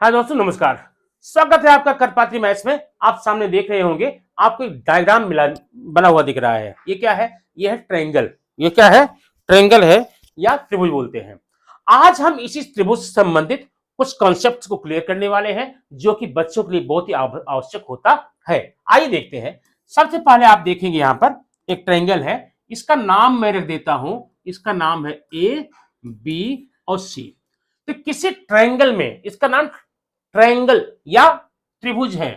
हाँ दोस्तों नमस्कार। स्वागत है आपका करपात्री मैथ्स में। आप सामने देख रहे होंगे, आपको एक डायग्राम मिला बना हुआ दिख रहा है। ये क्या है? ये है ट्रायंगल। ये क्या है? ट्रायंगल है या त्रिभुज बोलते हैं। आज हम इसी त्रिभुज से संबंधित कुछ कॉन्सेप्ट्स को क्लियर करने वाले हैं, जो कि बच्चों के लिए बहुत ही आवश्यक होता है। आइए देखते हैं। सबसे पहले आप देखेंगे यहाँ पर एक ट्रायंगल है। इसका नाम मैं रख देता हूं, इसका नाम है ए, बी और सी। तो किसी ट्रायंगल में इसका नाम ट्रायंगल या त्रिभुज है,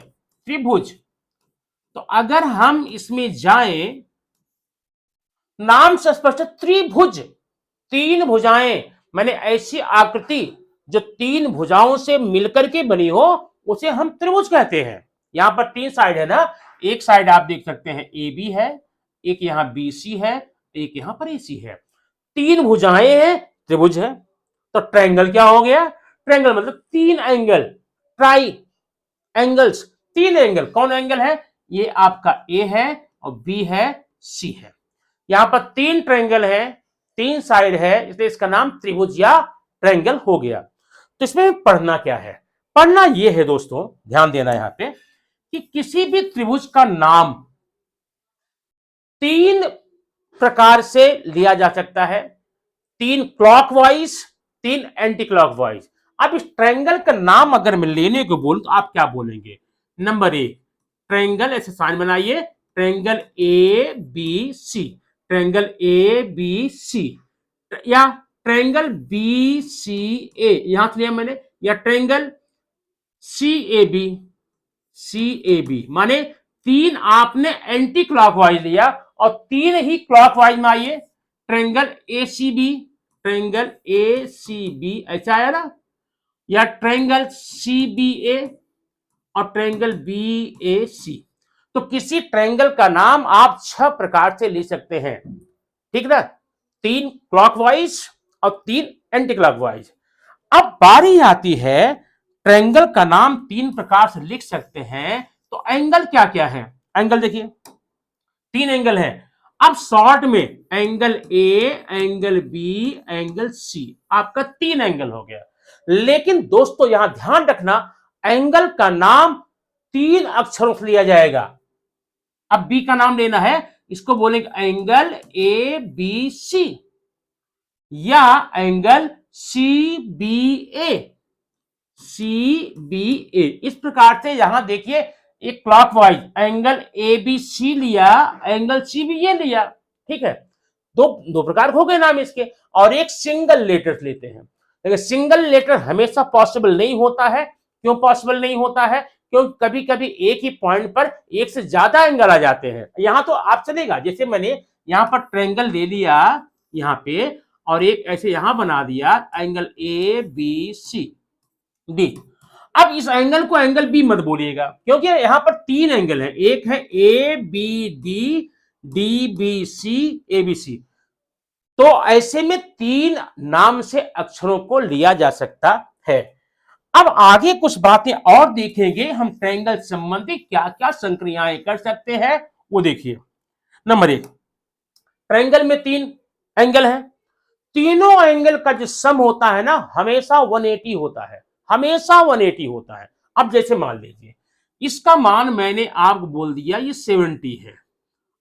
त्रिभुज। तो अगर हम इसमें जाएं, नाम से स्पष्ट त्रिभुज, तीन भुजाएं, मैंने ऐसी आकृति जो तीन भुजाओं से मिलकर के बनी हो उसे हम त्रिभुज कहते हैं। यहां पर तीन साइड है ना, एक साइड आप देख सकते हैं ए बी है, एक यहां बी सी है, एक यहां पर ए सी है। तीन भुजाएं हैं, त्रिभुज है। तो ट्रायंगल क्या हो गया? ट्रायंगल मतलब तीन एंगल, ट्राई एंगल्स, तीन एंगल। कौन एंगल है? ये आपका ए है और बी है, सी है। यहां पर तीन ट्रायंगल है, तीन साइड है, इसलिए इसका नाम त्रिभुज या ट्रायंगल हो गया। तो इसमें पढ़ना क्या है? पढ़ना यह है दोस्तों, ध्यान देना यहां पे, कि किसी भी त्रिभुज का नाम तीन प्रकार से लिया जा सकता है। तीन क्लॉकवाइज, तीन एंटी क्लॉकवाइज। अब इस ट्रायंगल का नाम अगर मैं लेने को बोलूं तो आप क्या बोलेंगे? नंबर एक, ट्रायंगल, ऐसे साइन बनाइए, triangle A B C, triangle A B C, या ट्रायंगल बी सी ए, यहां से लिया मैंने, या triangle C A B, C A B. माने तीन आपने एंटी क्लॉकवाइज लिया और तीन ही क्लॉकवाइज में आइए। Triangle A C B, triangle A C B, ऐसा आया ना, या ट्रायंगल सी बी ए और ट्रायंगल बी ए सी। तो किसी ट्रायंगल का नाम आप छह प्रकार से ले सकते हैं, ठीक ना? तीन क्लॉकवाइज और तीन एंटी क्लॉकवाइज। अब बारी आती है, ट्रायंगल का नाम तीन प्रकार से लिख सकते हैं, तो एंगल क्या क्या है? एंगल देखिए, तीन एंगल है। अब शॉर्ट में angle A, angle B, angle C, आपका तीन एंगल हो गया। लेकिन दोस्तों यहां ध्यान रखना, एंगल का नाम तीन अक्षरों से लिया जाएगा। अब बी का नाम लेना है, इसको बोलेंगे एंगल ए बी सी या angle C B A, C B A. इस प्रकार से यहां देखिए, एक clockwise angle A B C लिया, एंगल सी बी ए लिया, ठीक है। दो दो प्रकार हो गए नाम इसके। और एक सिंगल लेटर लेते हैं, लेकिन सिंगल लेटर हमेशा पॉसिबल नहीं होता है। क्यों पॉसिबल नहीं होता है? क्योंकि कभी कभी एक ही पॉइंट पर एक से ज्यादा एंगल आ जाते हैं। यहां तो आप चलेगा, जैसे मैंने यहां पर ट्रायंगल ले लिया यहां पे, और एक ऐसे यहां बना दिया angle A B C D. अब इस एंगल को एंगल बी मत बोलिएगा, क्योंकि यहां पर तीन एंगल है। एक है A B D, D B C, A B C. तो ऐसे में तीन नाम से अक्षरों को लिया जा सकता है। अब आगे कुछ बातें और देखेंगे हम, ट्रायंगल संबंधी क्या क्या संक्रियाएं कर सकते हैं वो देखिए। नंबर एक, ट्रायंगल में तीन एंगल है, तीनों एंगल का जो सम होता है ना, हमेशा 180 होता है, हमेशा 180 होता है। अब जैसे मान लीजिए, इसका मान मैंने आपको बोल दिया ये 70 है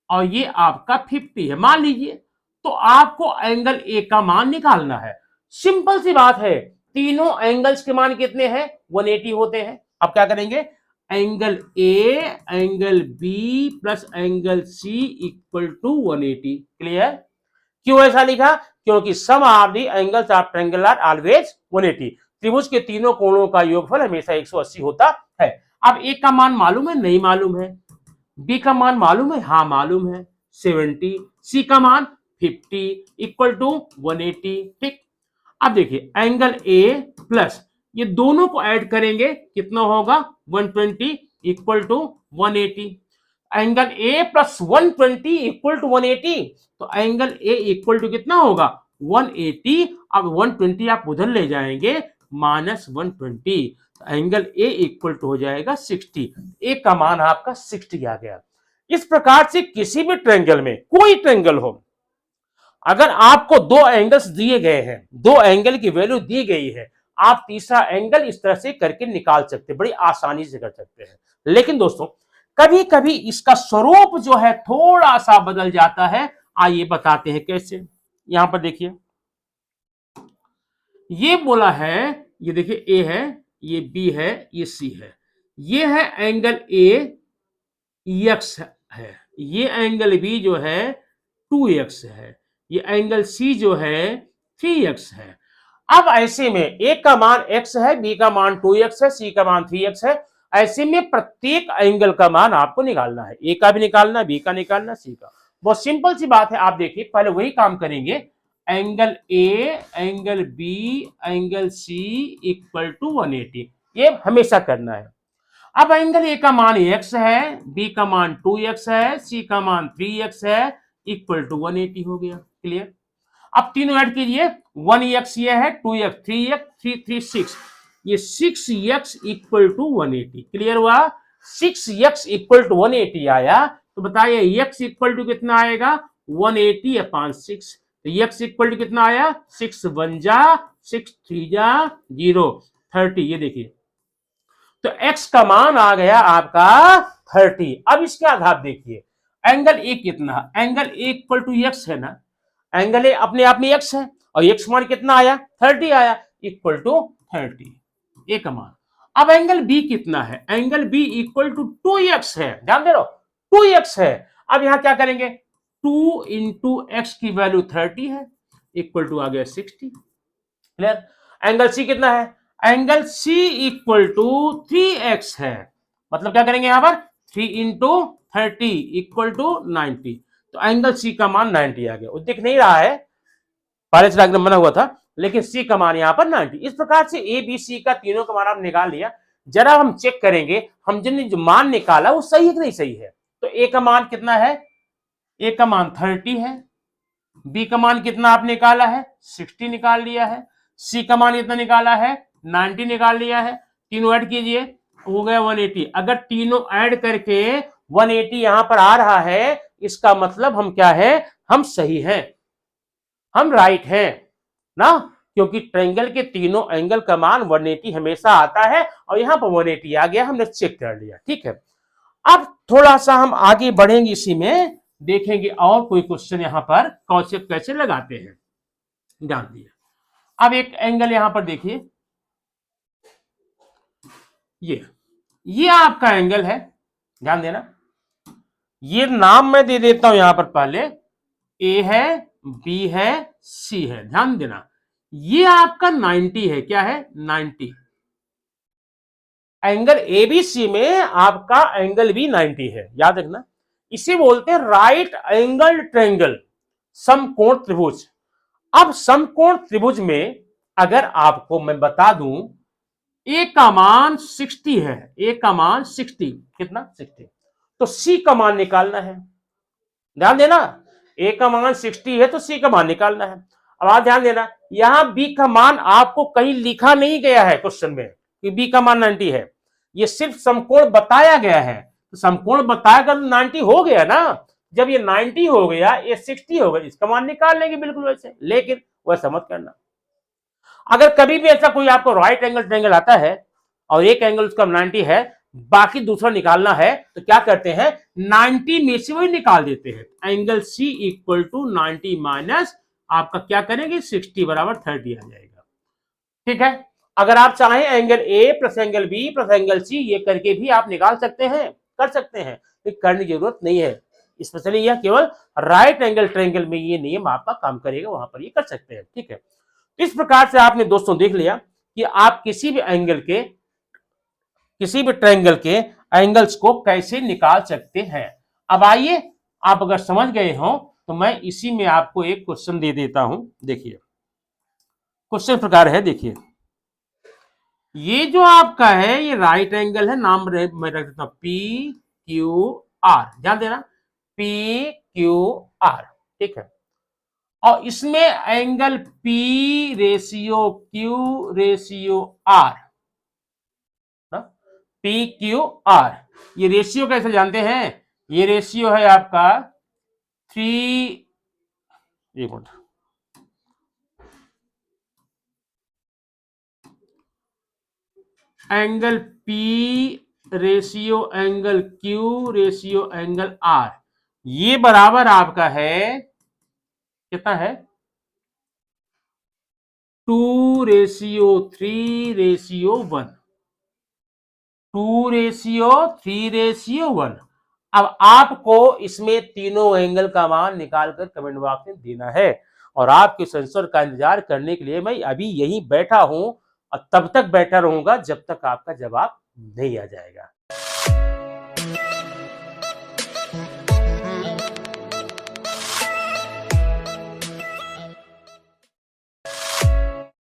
और ये आपका 50 है, मान लीजिए। तो आपको एंगल ए का मान निकालना है। सिंपल सी बात है, तीनों एंगल्स के मान कितने हैं? 180 होते हैं। अब क्या करेंगे? Angle A, angle B plus angle C equal to 180। Clear? क्यों ऐसा लिखा? क्योंकि sum of the angles of triangle are always 180। त्रिभुज के तीनों कोणों का योगफल हमेशा 180 होता है। अब ए का मान मालूम है? नहीं मालूम है। बी का मान मालूम है? हाँ मालूम है, 70। सी का मान 50 इक्वल टू 180। ठीक। अब देखिए, एंगल ए प्लस ये दोनों को ऐड करेंगे, कितना होगा? 120 equal to 180। Angle A plus 120 equal to 180, तो एंगल ए इक्वल टू कितना होगा? 180। अब 120 आप उधर ले जाएंगे, minus 120, angle A equal to हो जाएगा 60। ए का मान आपका 60 आ गया। इस प्रकार से किसी भी ट्रायंगल में, कोई ट्रायंगल हो, अगर आपको दो एंगल्स दिए गए हैं, दो एंगल की वैल्यू दी गई है, आप तीसरा एंगल इस तरह से करके निकाल सकते हैं, बड़ी आसानी से कर सकते हैं। लेकिन दोस्तों कभी कभी इसका स्वरूप जो है थोड़ा सा बदल जाता है। आइए बताते हैं कैसे। यहां पर देखिए, ये बोला है, ये देखिए ए है, ये बी है, ये सी है, ये है एंगल ए एक्स है, ये एंगल बी जो है 2x है, ये एंगल सी जो है 3x है। अब ऐसे में ए का मान x है, बी का मान 2x है, सी का मान 3x है। ऐसे में प्रत्येक एंगल का मान आपको निकालना है, ए का भी निकालना, बी का निकालना, सी का। बहुत सिंपल सी बात है। आप देखिए पहले वही काम करेंगे, angle A, angle B, angle C equal to 180, ये हमेशा करना है। अब एंगल ए का मान x है, बी का मान 2x है, सी का मान 3x है, इक्वल टू 180 हो गया। क्लियर। अब तीनों ऐड कीजिए, 1x ये है, 2x 3x 3 6, ये 6x इक्वल टू 180। क्लियर हुआ। 6x इक्वल टू 180 आया तो बताइए x इक्वल टू कितना आएगा, 180 अपॉन 6। तो x इक्वल टू कितना आया, 6 1 जा 6 3 जा 0 30। ये देखिए तो x का मान आ गया आपका 30। अब इसके आधार देखिए, एंगल ए कितना, angle A equal to x है ना, एंगल ए अपने आप में x है और x मान कितना आया, 30 आया, इक्वल टू 30 ए का मान। अब एंगल बी कितना है, angle B equal to 2x है, ध्यान दे रहे हो 2x है। अब यहां क्या करेंगे, 2 इंटू एक्स की वैल्यू 30 है, इक्वल टू आ गया 60। क्लियर। एंगल सी कितना है, angle C equal to 3x है, मतलब क्या करेंगे यहां पर 3 इंटू 30 इक्वल टू 90। तो एंगल सी का मान 90 आ गया। वो दिख नहीं रहा है, पहले से डायग्राम बना हुआ था, लेकिन सी का मान यहां पर 90। इस प्रकार से ए बी सी का तीनों का मान आप निकाल लिया। जरा हम चेक करेंगे हम जिनने जो मान निकाला वो सही है कि नहीं सही है। तो ए का मान कितना है, ए का मान 30 है, बी का मान कितना आप निकाला है 60 निकाल लिया है, सी का मान कितना निकाला है 90 निकाल लिया है। तीनों ऐड कीजिए, हो गया 180। अगर तीनों ऐड करके 180 यहां पर आ रहा है, इसका मतलब हम क्या है, हम सही हैं, हम राइट हैं ना, क्योंकि ट्रायंगल के तीनों एंगल का मान 180 हमेशा आता है और यहां पर 180 आ गया, हमने चेक कर लिया। ठीक है, अब थोड़ा सा हम आगे बढ़ेंगे, इसी में देखेंगे और कोई क्वेश्चन यहां पर कैसे कैसे लगाते हैं, ध्यान दिए। अब एक एंगल यहां पर देखिए, ये आपका एंगल है, ध्यान देना। ये नाम मैं दे देता हूं यहां पर, पहले ए है, बी है, सी है, ध्यान देना। ये आपका 90 है, क्या है 90। एंगल एबीसी में आपका एंगल भी 90 है, याद रखना। इसे बोलते हैं राइट एंगल ट्रायंगल, समकोण त्रिभुज। अब समकोण त्रिभुज में अगर आपको मैं बता दूं, ए का मान 60 है, ए का मान 60, कितना 60, तो सी का मान निकालना है, ध्यान देना। ए का मान 60 है तो सी का मान निकालना है। अब आप ध्यान देना, यहां बी का मान आपको कहीं लिखा नहीं गया है क्वेश्चन में कि बी का मान 90 है, ये सिर्फ समकोण बताया गया है। तो समकोण बताया गया तो 90 हो गया ना, जब ये 90 हो गया, ये 60 हो गया, इसका मान निकाल लेंगे बिल्कुल वैसे। लेकिन वैसा मत करना। अगर कभी भी ऐसा कोई आपको राइट एंगल ट्रायंगल आता है और एक एंगल उसका 90 है, बाकी दूसरा निकालना है, तो क्या करते हैं 90 में से वही निकाल देते हैं। Angle C equal to 90 minus आपका क्या करेंगे 60 बराबर 30 आ जाएगा। ठीक है, अगर आप चाहें angle A plus angle B plus angle C ये करके भी आप निकाल सकते हैं, कर सकते हैं, करने की जरूरत नहीं है। स्पेशली यह केवल राइट एंगल ट्रायंगल में ये नियम आपका काम करेगा, वहां पर ये कर सकते हैं। ठीक है, इस प्रकार से आपने दोस्तों देख लिया कि आप किसी भी एंगल के, किसी भी ट्रायंगल के एंगल्स को कैसे निकाल सकते हैं। अब आइए, आप अगर समझ गए हो तो मैं इसी में आपको एक क्वेश्चन दे देता हूं। देखिए क्वेश्चन प्रकार है, देखिए ये जो आपका है ये राइट एंगल है, नाम मैं रख देता हूं पी क्यू आर, ध्यान देना पी क्यू आर। ठीक है, और इसमें angle P ratio Q ratio R, P Q R, ये रेशियो कैसे जानते हैं, ये रेशियो है आपका 3, एक minute, angle P ratio angle Q ratio angle R, ये बराबर आपका है, कितना है, 2:3:1, 2:3:1। अब आपको इसमें तीनों एंगल का मान निकालकर कमेंट बॉक्स में देना है, और आपके सेंसर का इंतजार करने के लिए मैं अभी यहीं बैठा हूं, और तब तक बैठा रहूंगा जब तक आपका जवाब नहीं आ जाएगा।